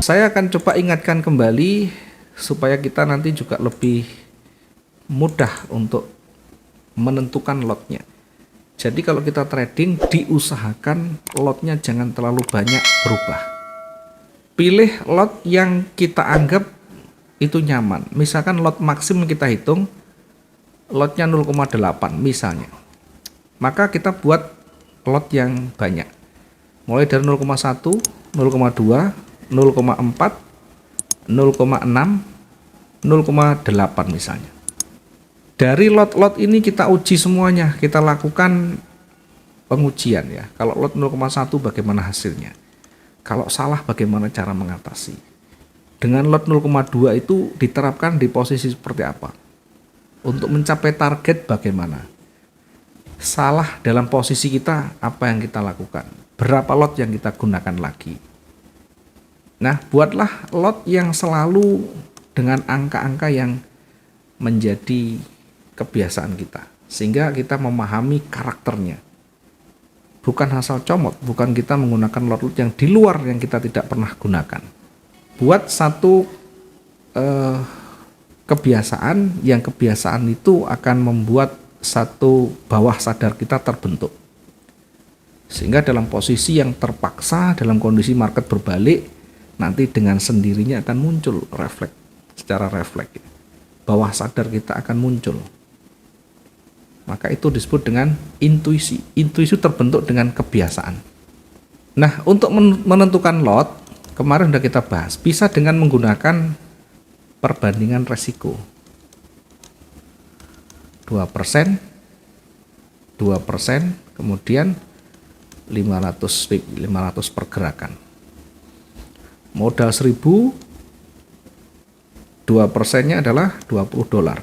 Saya akan coba ingatkan kembali supaya kita nanti juga lebih mudah untuk menentukan lotnya. Jadi kalau kita trading, diusahakan lotnya jangan terlalu banyak berubah. Pilih lot yang kita anggap itu nyaman. Misalkan lot maksimum kita hitung lotnya 0,8 misalnya. Maka kita buat lot yang banyak. Mulai dari 0,1, 0,2, 0,4, 0,6, 0,8 misalnya. Dari lot-lot ini kita uji semuanya, kita lakukan pengujian ya. Kalau lot 0,1 bagaimana hasilnya? Kalau salah bagaimana cara mengatasi? Dengan lot 0,2 itu diterapkan di posisi seperti apa? Untuk mencapai target bagaimana? Salah dalam posisi kita, apa yang kita lakukan? Berapa lot yang kita gunakan lagi? Nah, buatlah lot yang selalu dengan angka-angka yang menjadi kebiasaan kita, sehingga kita memahami karakternya. Bukan asal comot, bukan kita menggunakan lot-lot yang di luar yang kita tidak pernah gunakan. Buat satu kebiasaan, yang kebiasaan itu akan membuat satu bawah sadar kita terbentuk. Sehingga dalam posisi yang terpaksa, dalam kondisi market berbalik, nanti dengan sendirinya akan muncul refleks, secara refleks. Bawah sadar kita akan muncul. Maka itu disebut dengan intuisi. Intuisi terbentuk dengan kebiasaan. Nah, untuk menentukan lot, kemarin sudah kita bahas, bisa dengan menggunakan perbandingan resiko. 2%, 2%, kemudian 500 pergerakan. Modal 1000, 2%-nya adalah $20.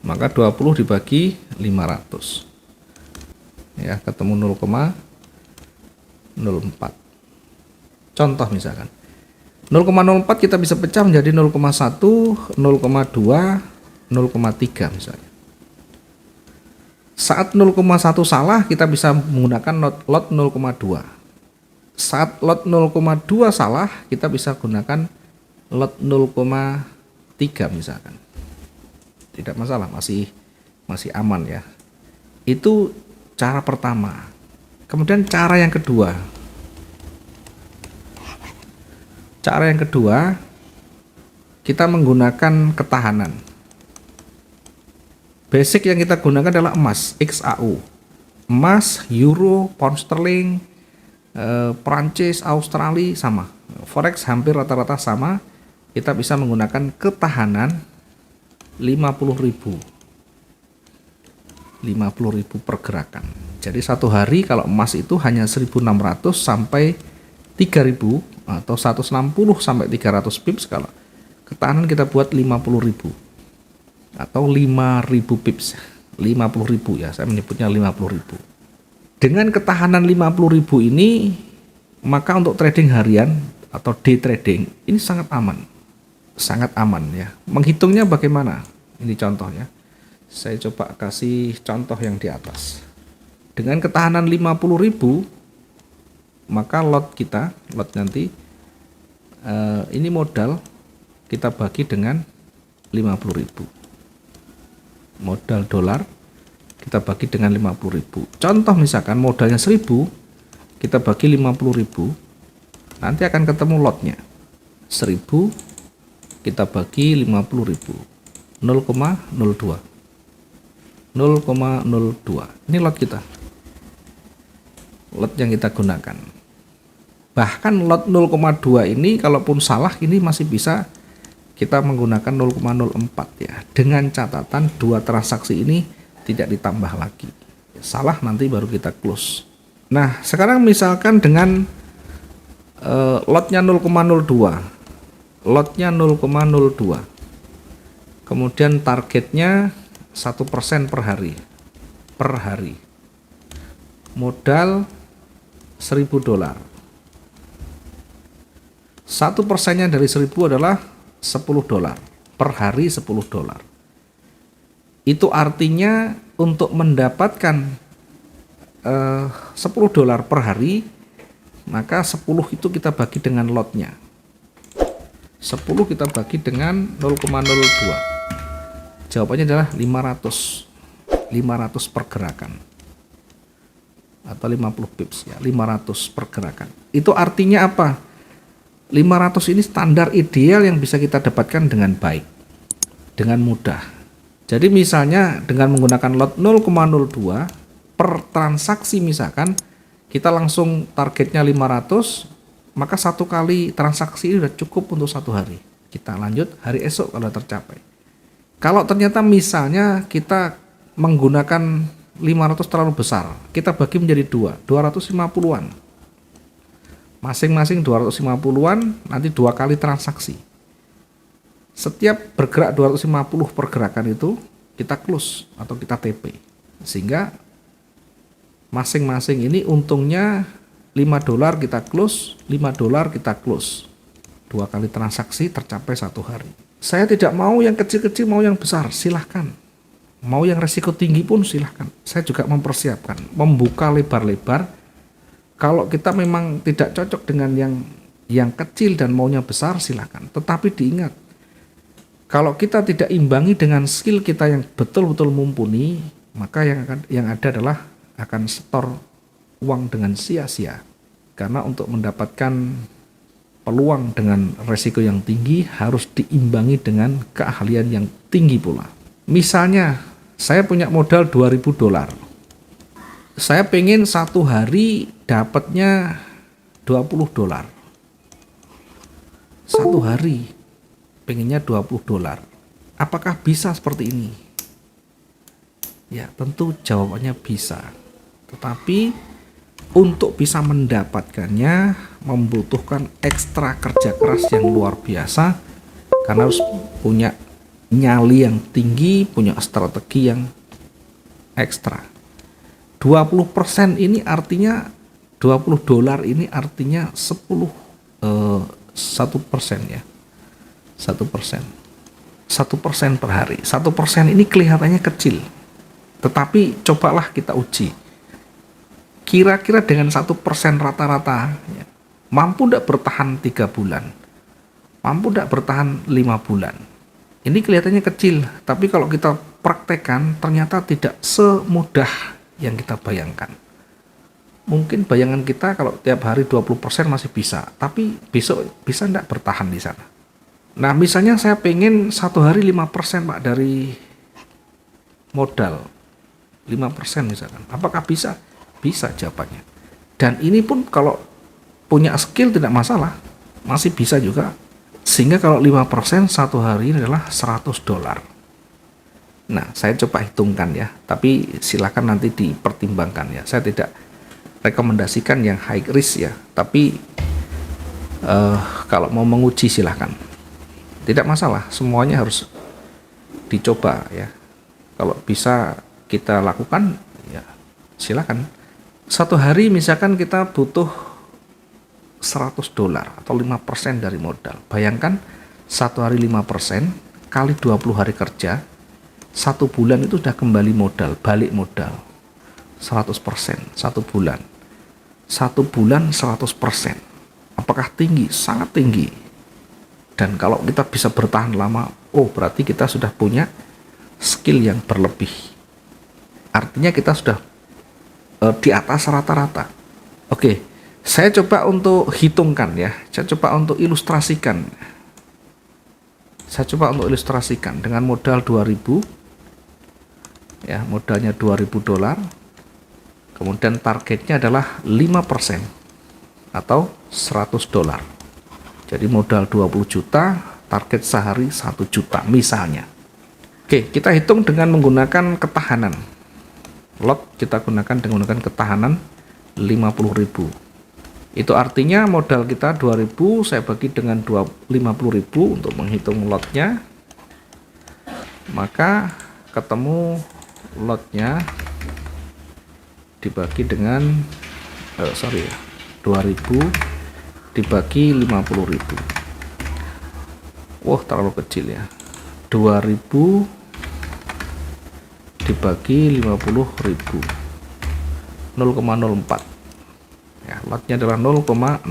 Maka 20 dibagi 500. Ya, ketemu 0,04. Contoh misalkan. 0,04 kita bisa pecah menjadi 0,1, 0,2, 0,3 misalnya. Saat 0,1 salah, kita bisa menggunakan lot 0,2. Saat lot 0,2 salah, kita bisa gunakan lot 0,3 misalkan. Tidak masalah, masih aman ya. Itu cara pertama. Kemudian cara yang kedua. Cara yang kedua, kita menggunakan ketahanan. Basic yang kita gunakan adalah emas, XAU. Emas, euro, pound sterling, Prancis, Australia sama. Forex hampir rata-rata sama. Kita bisa menggunakan ketahanan 50.000 pergerakan. Jadi satu hari kalau emas itu hanya 1.600 sampai 3.000 atau 160 sampai 300 pips. Kalau ketahanan kita buat 50.000 atau 5.000 pips. 50.000 ya, saya menyebutnya 50.000. Dengan ketahanan 50.000 ini, maka untuk trading harian atau day trading ini sangat aman. Sangat aman ya. Menghitungnya bagaimana? Ini contohnya. Saya coba kasih contoh yang di atas. Dengan ketahanan 50.000, maka lot kita, lot nanti ini modal kita bagi dengan 50.000. Modal dolar kita bagi dengan 50.000. Contoh misalkan modalnya 1.000, kita bagi 50.000, nanti akan ketemu lotnya. 1.000 kita bagi 50.000, 0,02. 0,02. Ini lot kita. Lot yang kita gunakan. Bahkan lot 0,2 ini kalaupun salah ini masih bisa kita menggunakan 0,04 ya. Dengan catatan dua transaksi ini tidak ditambah lagi. Salah nanti baru kita close. Nah, sekarang misalkan dengan lotnya 0,02. Lotnya 0,02. Kemudian targetnya 1% per hari. Per hari. Modal $1.000. 1%-nya dari 1.000 adalah $10. Per hari $10. Itu artinya untuk mendapatkan $10 per hari, maka 10 itu kita bagi dengan lotnya. 10 kita bagi dengan 0,02. Jawabannya adalah 500. 500 pergerakan. Atau 50 pips ya, 500 pergerakan. Itu artinya apa? 500 ini standar ideal yang bisa kita dapatkan dengan baik, dengan mudah. Jadi misalnya dengan menggunakan lot 0,02 per transaksi, misalkan kita langsung targetnya 500, maka satu kali transaksi ini sudah cukup untuk satu hari. Kita lanjut hari esok kalau tercapai. Kalau ternyata misalnya kita menggunakan 500 terlalu besar, kita bagi menjadi 250-an. Masing-masing 250-an, nanti 2 kali transaksi. Setiap bergerak 250 pergerakan itu kita close atau kita TP. Sehingga masing-masing ini untungnya $5 kita close, $5 kita close. 2 kali transaksi tercapai satu hari. Saya tidak mau yang kecil-kecil, mau yang besar, silahkan. Mau yang resiko tinggi pun silahkan. Saya juga mempersiapkan, membuka lebar-lebar. Kalau kita memang tidak cocok dengan yang kecil dan maunya besar, silahkan. Tetapi diingat, kalau kita tidak imbangi dengan skill kita yang betul-betul mumpuni, maka yang ada adalah akan setor uang dengan sia-sia. Karena untuk mendapatkan peluang dengan resiko yang tinggi harus diimbangi dengan keahlian yang tinggi pula. Misalnya, saya punya modal $2.000. Saya pengen satu hari dapatnya $20. Satu hari pengennya $20. Apakah bisa seperti ini? Ya, tentu jawabannya bisa. Tetapi untuk bisa mendapatkannya membutuhkan ekstra kerja keras yang luar biasa, karena harus punya nyali yang tinggi, punya strategi yang ekstra. 20% ini artinya $20 ini artinya 1% ya. 1%. 1% per hari. 1% ini kelihatannya kecil. Tetapi cobalah kita uji. Kira-kira dengan 1% rata-rata ya, mampu tidak bertahan 3 bulan? Mampu tidak bertahan 5 bulan? Ini kelihatannya kecil, tapi kalau kita praktekkan ternyata tidak semudah yang kita bayangkan. Mungkin bayangan kita kalau tiap hari 20% masih bisa, tapi besok bisa enggak bertahan di sana. Nah, misalnya saya pengen satu hari 5% Pak dari modal. 5% misalkan. Apakah bisa? Bisa jawabannya. Dan ini pun kalau punya skill tidak masalah, masih bisa juga. Sehingga kalau 5% satu hari ini adalah $100. Nah, saya coba hitungkan ya, tapi silakan nanti dipertimbangkan ya. Saya tidak rekomendasikan yang high risk ya, tapi kalau mau menguji silakan. Tidak masalah, semuanya harus dicoba ya. Kalau bisa kita lakukan ya silakan. Satu hari misalkan kita butuh $100 atau 5% dari modal. Bayangkan satu hari 5% kali 20 hari kerja, 1 bulan itu sudah kembali modal, balik modal 100%, 1 bulan. 1 bulan 100%. Apakah tinggi? Sangat tinggi. Dan kalau kita bisa bertahan lama, oh berarti kita sudah punya skill yang berlebih. Artinya kita sudah di atas rata-rata. Oke, saya coba untuk hitungkan ya. Saya coba untuk ilustrasikan. Dengan modal 2.000. Ya, modalnya $2.000. Kemudian targetnya adalah 5% atau $100. Jadi modal 20 juta, target sehari 1 juta misalnya. Oke, kita hitung dengan menggunakan ketahanan. Lot kita gunakan dengan menggunakan ketahanan 50.000. Itu artinya modal kita 2.000 saya bagi dengan 50.000 untuk menghitung lotnya. Maka ketemu lotnya dibagi dengan 2.000 dibagi 50.000. Wah, terlalu kecil ya. 2.000 dibagi 50.000, 0,04 ya, Lotnya adalah 0,04.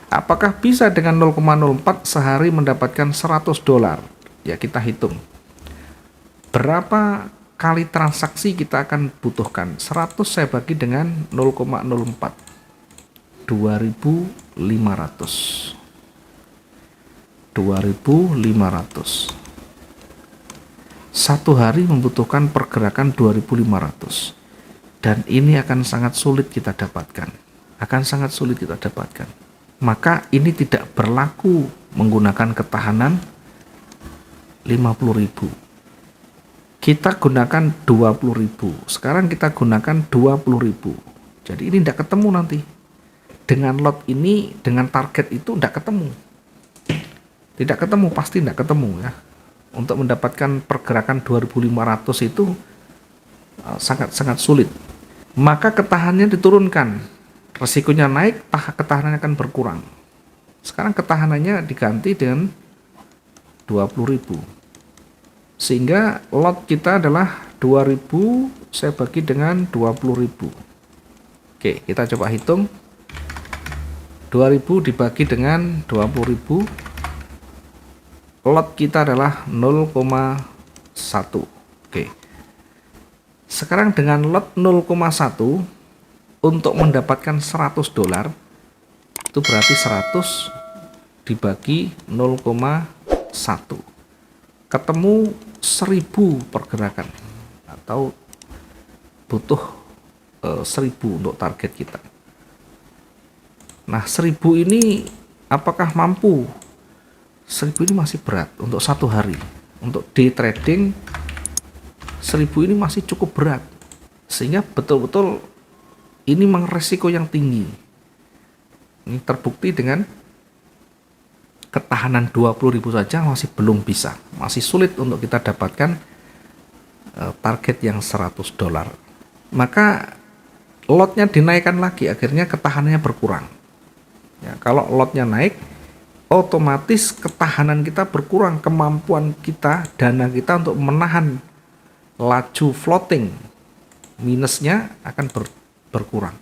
Apakah bisa dengan 0,04 sehari mendapatkan 100 dolar? Ya, kita hitung. Berapa kali transaksi kita akan butuhkan? 100 saya bagi dengan 0,04. 2.500. 2.500. Satu hari membutuhkan pergerakan 2.500. Dan ini akan sangat sulit kita dapatkan. Maka ini tidak berlaku menggunakan ketahanan 50.000. Kita gunakan 20.000. Sekarang kita gunakan 20.000. Jadi ini tidak ketemu nanti. Dengan lot ini, dengan target itu tidak ketemu. Pasti tidak ketemu ya. Untuk mendapatkan pergerakan 2.500 itu sangat sulit. Maka ketahanannya diturunkan, resikonya naik, ketahanannya akan berkurang. Sekarang ketahanannya diganti dengan 20.000, sehingga lot kita adalah 2.000 saya bagi dengan 20.000. Oke, kita coba hitung. 2.000 dibagi dengan 20.000, lot kita adalah 0,1. Oke. Sekarang dengan lot 0,1 untuk mendapatkan 100 dolar itu berarti 100 dibagi 0,1 ketemu 1000 pergerakan, atau butuh 1000 untuk target kita. Nah, 1000 ini apakah mampu? 1000 ini masih berat untuk satu hari. Untuk day trading 1000 ini masih cukup berat, sehingga betul-betul ini memang resiko yang tinggi. Ini terbukti dengan ketahanan 20.000 saja masih belum bisa, masih sulit untuk kita dapatkan target yang 100 dolar. Maka lotnya dinaikkan lagi, akhirnya ketahanannya berkurang ya. Kalau lotnya naik, otomatis ketahanan kita berkurang, kemampuan kita, dana kita untuk menahan laju floating minusnya akan berkurang.